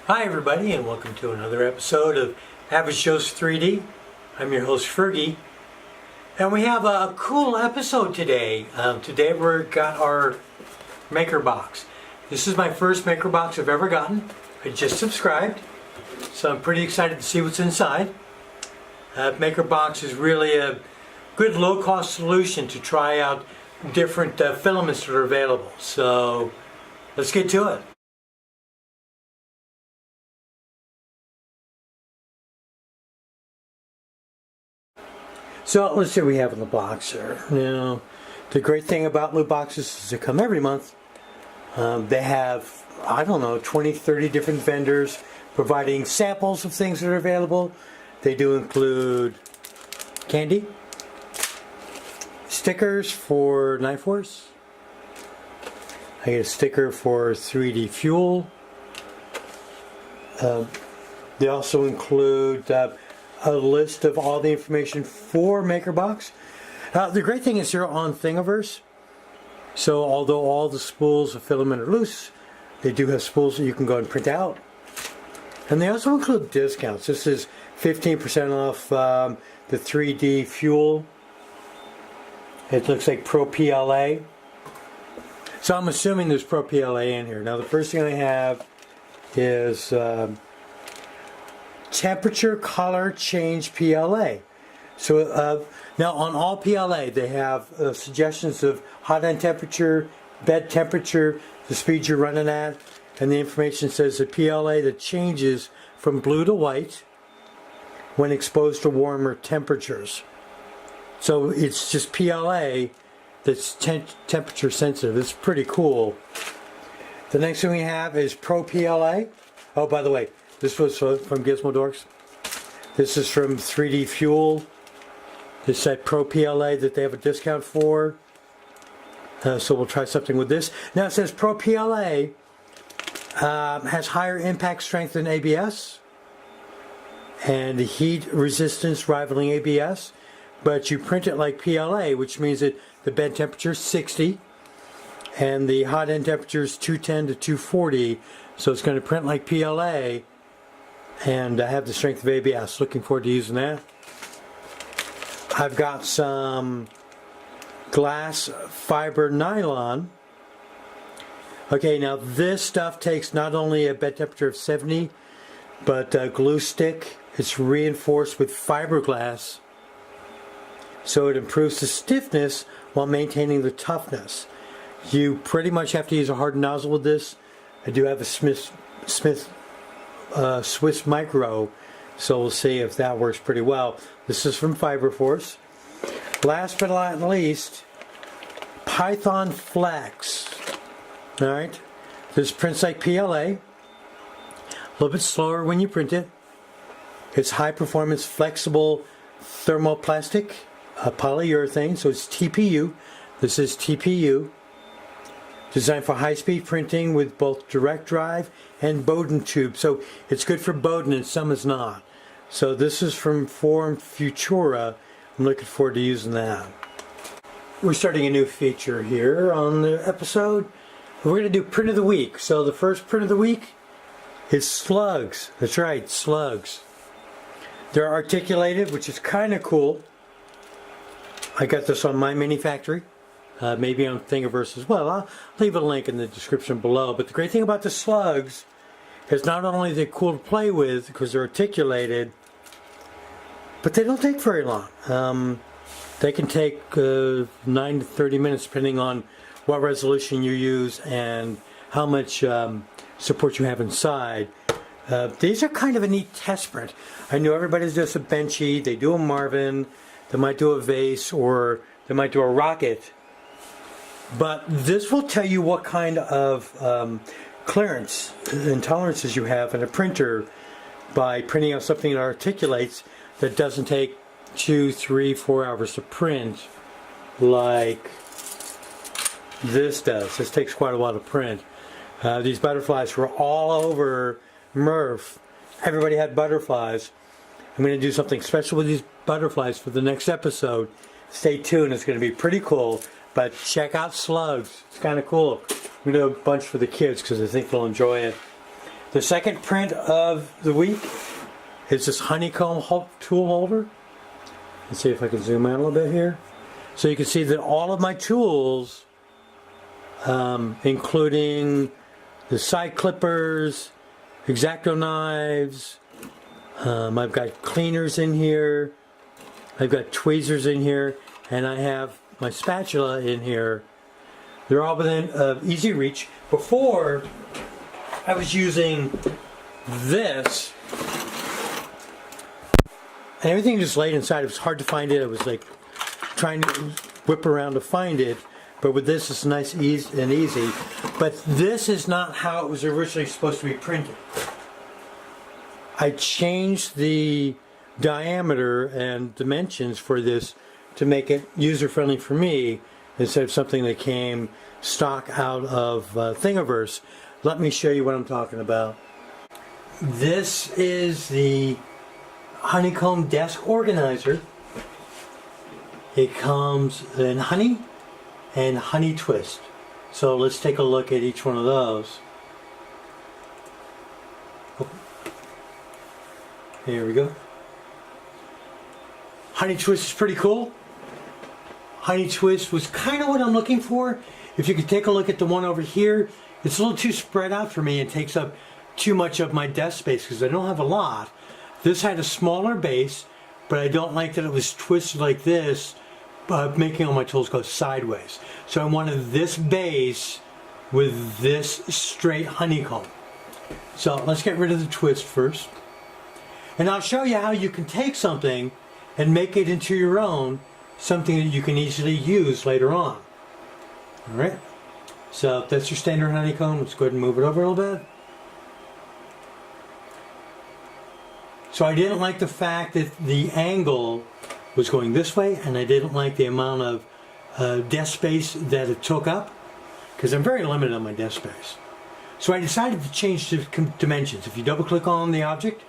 Hi everybody, and welcome to another episode of Average Joe's 3D. I'm your host Fergie, and we have a cool episode today. Today we've got our maker box. This is my first maker box I've ever gotten. I just subscribed, so I'm pretty excited to see what's inside. Maker box is really a good low-cost solution to try out different filaments that are available. So let's get to it. So let's see what we have in the box here. Now, the great thing about loot boxes is they come every month. They have, 20, 30 different vendors providing samples of things that are available. They do include candy, stickers for Knife Wars. I get a sticker for 3D Fuel. They also include a list of all the information for MakerBox. The great thing is they're on Thingiverse, so although all the spools of filament are loose, they do have spools that you can go and print out. And they also include discounts. This is 15% off the 3D Fuel. It looks like Pro PLA. So I'm assuming there's Pro PLA in here. Now the first thing I have is temperature color change PLA. So now on all PLA they have suggestions of hot end temperature, bed temperature, the speed you're running at, and the information says the PLA that changes from blue to white when exposed to warmer temperatures. So it's just PLA that's temperature sensitive. It's pretty cool. The next thing we have is Pro PLA. Oh, by the way, this was from Gizmo Dorks. This is from 3D Fuel. It's that Pro PLA that they have a discount for. So we'll try something with this. Now it says Pro PLA has higher impact strength than ABS and heat resistance rivaling ABS. But you print it like PLA, which means that the bed temperature is 60 and the hot end temperature is 210 to 240. So it's going to print like PLA and have the strength of ABS. Looking forward to using that. I've got some glass fiber nylon. Okay, now this stuff takes not only a bed temperature of 70, but glue stick. It's reinforced with fiberglass, so it improves the stiffness while maintaining the toughness. You pretty much have to use a hard nozzle with this. I do have a Swiss Micro, so we'll see if that works pretty well. This is from FiberForce. Last but not least, Python Flex. Alright, this prints like PLA, a little bit slower when you print it. It's high performance flexible thermoplastic polyurethane, so it's TPU. This is TPU. Designed for high-speed printing with both direct drive and Bowden tube. So it's good for Bowden and some is not. So this is from Form Futura. I'm looking forward to using that. We're starting a new feature here on the episode. We're going to do print of the week. So the first print of the week is slugs. That's right, slugs. They're articulated, which is kind of cool. I got this on my mini factory. Maybe on Thingiverse as well. I'll leave a link in the description below. But the great thing about the slugs is not only they're cool to play with because they're articulated, but they don't take very long. They can take 9 to 30 minutes depending on what resolution you use and how much support you have inside. These are kind of a neat test print. I know everybody does a Benchy, they do a Marvin, they might do a vase, or they might do a rocket. But this will tell you what kind of clearance and tolerances you have in a printer by printing out something that articulates that doesn't take 2, 3, 4 hours to print like this does. This takes quite a while to print. These butterflies were all over Murph. Everybody had butterflies. I'm going to do something special with these butterflies for the next episode. Stay tuned, it's going to be pretty cool. But check out slugs. It's kind of cool. I'm going to do a bunch for the kids because I think they'll enjoy it. The second print of the week is this honeycomb tool holder. Let's see if I can zoom out a little bit here. So you can see that all of my tools, including the side clippers, X-Acto knives, I've got cleaners in here, I've got tweezers in here, and I have my spatula in here. They're all within easy reach. Before, I was using this, and everything just laid inside. It was hard to find it. It was like trying to whip around to find it. But with this, it's nice and easy. But this is not how it was originally supposed to be printed. I changed the diameter and dimensions for this to make it user-friendly for me instead of something that came stock out of Thingiverse. Let me show you what I'm talking about. This is the honeycomb desk organizer. It comes in honey and honey twist. So let's take a look at each one of those. Here we go. Honey twist is pretty cool. Honey twist was kind of what I'm looking for. If you could take a look at the one over here, it's a little too spread out for me and takes up too much of my desk space because I don't have a lot. This had a smaller base, but I don't like that it was twisted like this, making all my tools go sideways. So I wanted this base with this straight honeycomb. So let's get rid of the twist first. And I'll show you how you can take something and make it into your own, something that you can easily use later on. Alright, so that's your standard honeycomb. Let's go ahead and move it over a little bit. So I didn't like the fact that the angle was going this way, and I didn't like the amount of desk space that it took up, because I'm very limited on my desk space. So I decided to change the dimensions. If you double click on the object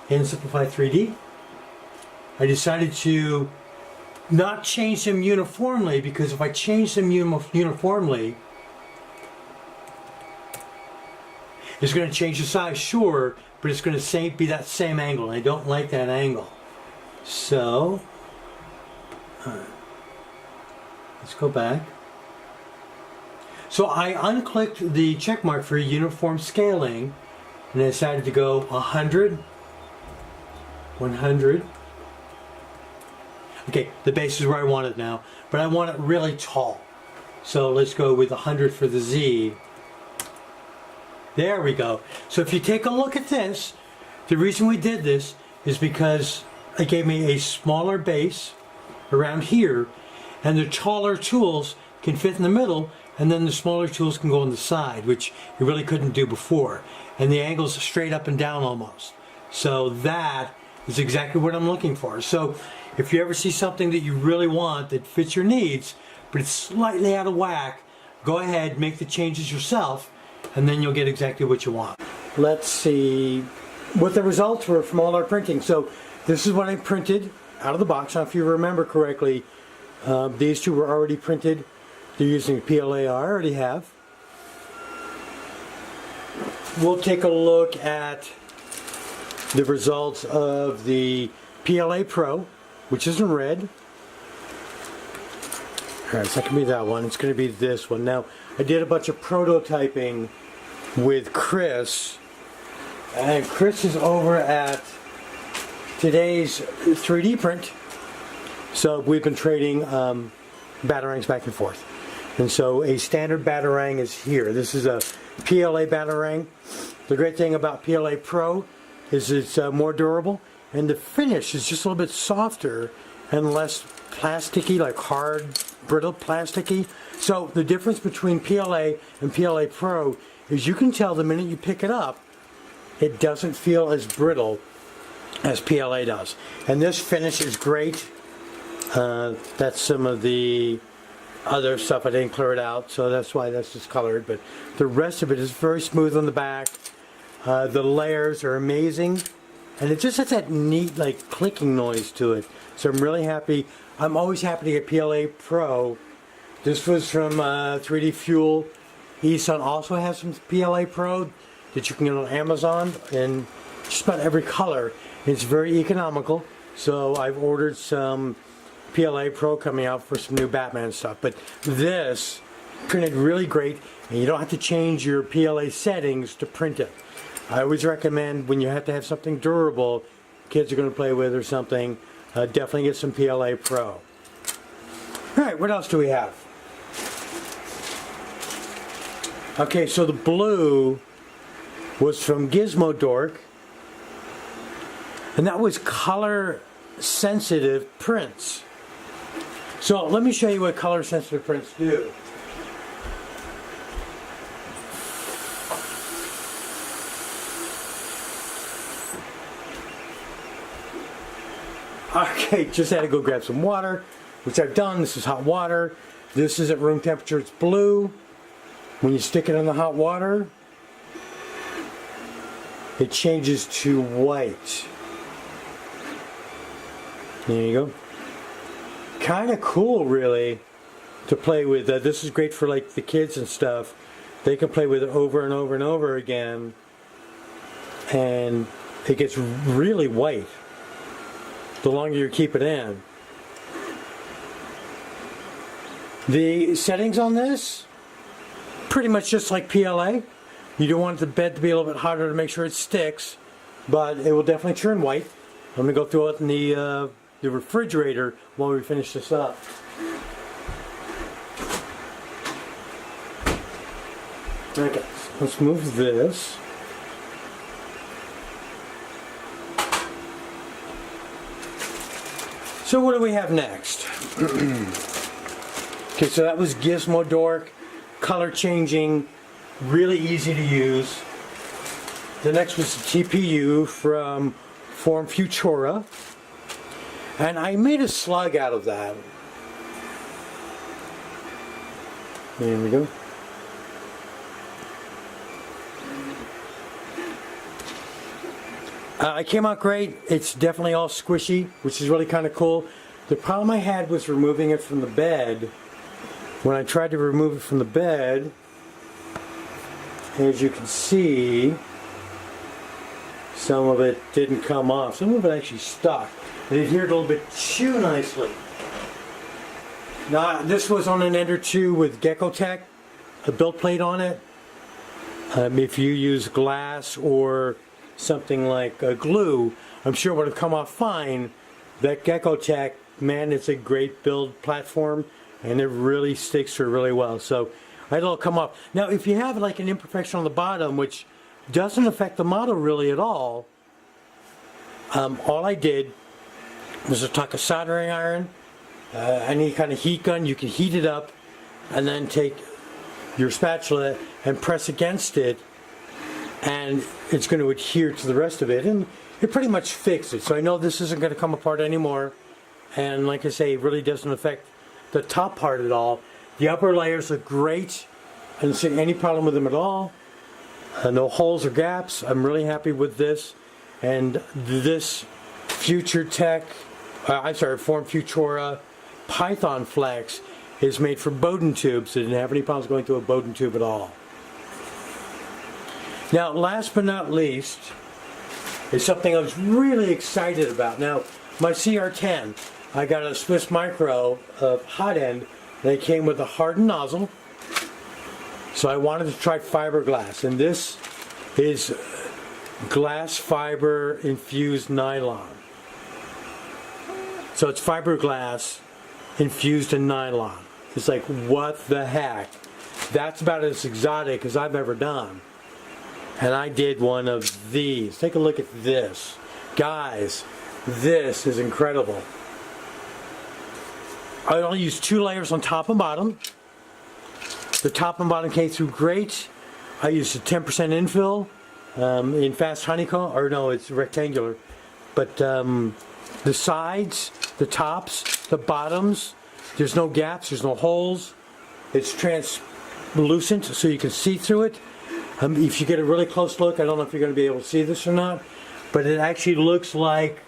in Simplify 3D, I decided to not change them uniformly, because if I change them uniformly, it's going to change the size, sure, but it's going to be that same angle, and I don't like that angle. So, let's go back. So I unclicked the check mark for uniform scaling, and I decided to go 100, 100. Okay, the base is where I want it now, but I want it really tall. So let's go with 100 for the Z. There we go. So if you take a look at this, the reason we did this is because it gave me a smaller base around here, and the taller tools can fit in the middle, and then the smaller tools can go on the side, which you really couldn't do before. And the angle's straight up and down almost. So that is exactly what I'm looking for. So if you ever see something that you really want that fits your needs, but it's slightly out of whack, go ahead, make the changes yourself, and then you'll get exactly what you want. Let's see what the results were from all our printing. So this is what I printed out of the box. Now if you remember correctly, these two were already printed. They're using PLA I already have. We'll take a look at the results of the PLA Pro, which is in red. Alright, so that can be that one. It's going to be this one. Now, I did a bunch of prototyping with Chris, and Chris is over at today's 3D print. So we've been trading batarangs back and forth. And so a standard batarang is here. This is a PLA batarang. The great thing about PLA Pro is it's more durable, and the finish is just a little bit softer and less plasticky, like hard, brittle plasticky. So the difference between PLA and PLA Pro is you can tell the minute you pick it up, it doesn't feel as brittle as PLA does. And this finish is great. That's some of the other stuff. I didn't clear it out, so that's why that's discolored. But the rest of it is very smooth on the back. The layers are amazing, and it just has that neat, like, clicking noise to it. So I'm really happy. I'm always happy to get PLA Pro. This was from 3D Fuel. Eson also has some PLA Pro. that you can get on Amazon in just about every color. It's very economical, so I've ordered some PLA Pro coming out for some new Batman stuff. But this printed really great, and you don't have to change your PLA settings to print it. I always recommend when you have to have something durable, kids are going to play with or something, definitely get some PLA Pro. Alright, what else do we have? Okay, so the blue was from Gizmo Dork, and that was color sensitive prints. So let me show you what color sensitive prints do. Okay, just had to go grab some water, which I've done. This is hot water. This is at room temperature. It's blue. When you stick it in the hot water, it changes to white. There you go. Kind of cool, really, to play with. This is great for like the kids and stuff. They can play with it over and over and over again, and it gets really white the longer you keep it in. The settings on this, pretty much just like PLA. You don't want the bed to be a little bit hotter to make sure it sticks, but it will definitely turn white. I'm going to go throw it in the refrigerator while we finish this up. Okay, let's move this. So what do we have next? Okay, so that was Gizmo Dork, color changing, really easy to use. The next was the TPU from Form Futura, and I made a slug out of that. There we go. It came out great. It's definitely all squishy, which is really kind of cool. The problem I had was removing it from the bed. When I tried to remove it from the bed, as you can see, some of it didn't come off. Some of it actually stuck. And it adhered a little bit too nicely. Now, this was on an Ender 2 with Gecko Tech, a build plate on it. If you use glass or something like glue, I'm sure it would have come off fine. That Gecko Tech, man, it's a great build platform, and it really sticks to it really well. So it'll come off. Now, if you have like an imperfection on the bottom, which doesn't affect the model really at all I did was to tuck a soldering iron, any kind of heat gun. You can heat it up, and then take your spatula and press against it, and it's going to adhere to the rest of it, and it pretty much fixed it. So I know this isn't going to come apart anymore, and like I say, it really doesn't affect the top part at all. The upper layers look great. I didn't see any problem with them at all. No holes or gaps. I'm really happy with this. And this Form Futura Python Flex is made for Bowden tubes. I didn't have any problems going through a Bowden tube at all. Now, last but not least, is something I was really excited about. Now, my CR10, I got a Swiss Micro of hot end. They came with a hardened nozzle. So I wanted to try fiberglass, and this is glass fiber infused nylon. So it's fiberglass infused in nylon. It's like, what the heck? That's about as exotic as I've ever done. And I did one of these. Take a look at this. Guys, this is incredible. I only used 2 layers on top and bottom. The top and bottom came through great. I used a 10% infill in fast honeycomb, or no, it's rectangular. But the sides, the tops, the bottoms, there's no gaps, there's no holes. It's translucent, so you can see through it. If you get a really close look, I don't know if you're going to be able to see this or not, but it actually looks like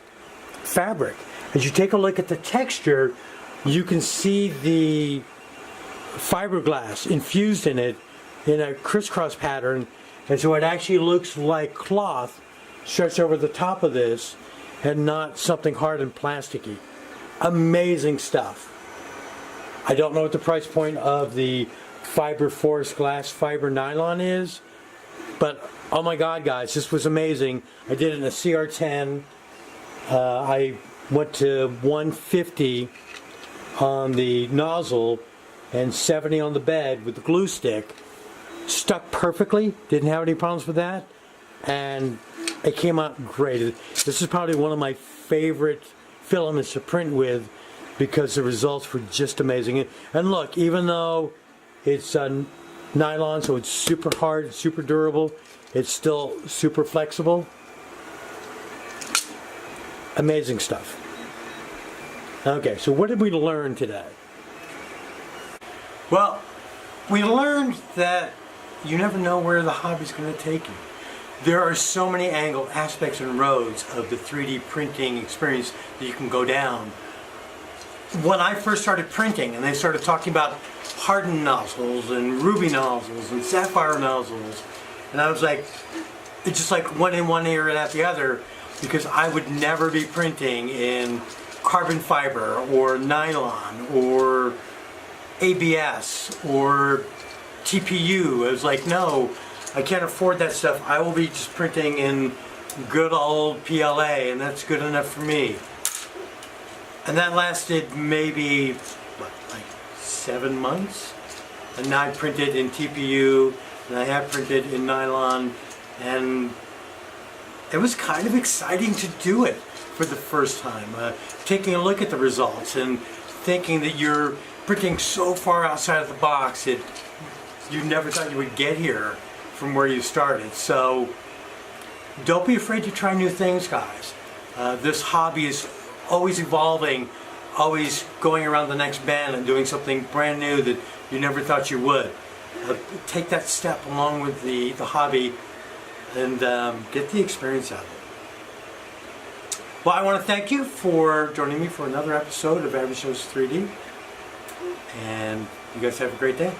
fabric. As you take a look at the texture, you can see the fiberglass infused in it in a crisscross pattern. And so it actually looks like cloth stretched over the top of this and not something hard and plasticky. Amazing stuff. I don't know what the price point of the Fiber Force glass fiber nylon is, but oh my God, guys, this was amazing. I did it in a CR10. I went to 150 on the nozzle and 70 on the bed with the glue stick. Stuck perfectly, didn't have any problems with that, and it came out great. This is probably one of my favorite filaments to print with because the results were just amazing. And look, even though it's nylon, so it's super hard, super durable, it's still super flexible. Amazing stuff. Okay, so what did we learn today? Well, we learned that you never know where the hobby's going to take you. There are so many angled aspects and roads of the 3D printing experience that you can go down. When I first started printing and they started talking about hardened nozzles and ruby nozzles and sapphire nozzles, and I was like, it just like went in one ear and out the other, because I would never be printing in carbon fiber or nylon or ABS or TPU. I was like, no, I can't afford that stuff. I will be just printing in good old PLA, and that's good enough for me. And that lasted maybe, what, like 7 months? And now I printed in TPU, and I have printed in nylon, and it was kind of exciting to do it for the first time. Taking a look at the results and thinking that you're printing so far outside of the box that you never thought you would get here from where you started. So don't be afraid to try new things, guys. This hobby is always evolving, always going around the next bend and doing something brand new that you never thought you would. Take that step along with the hobby and get the experience out of it. Well, I want to thank you for joining me for another episode of Abby Shows 3D, and you guys have a great day.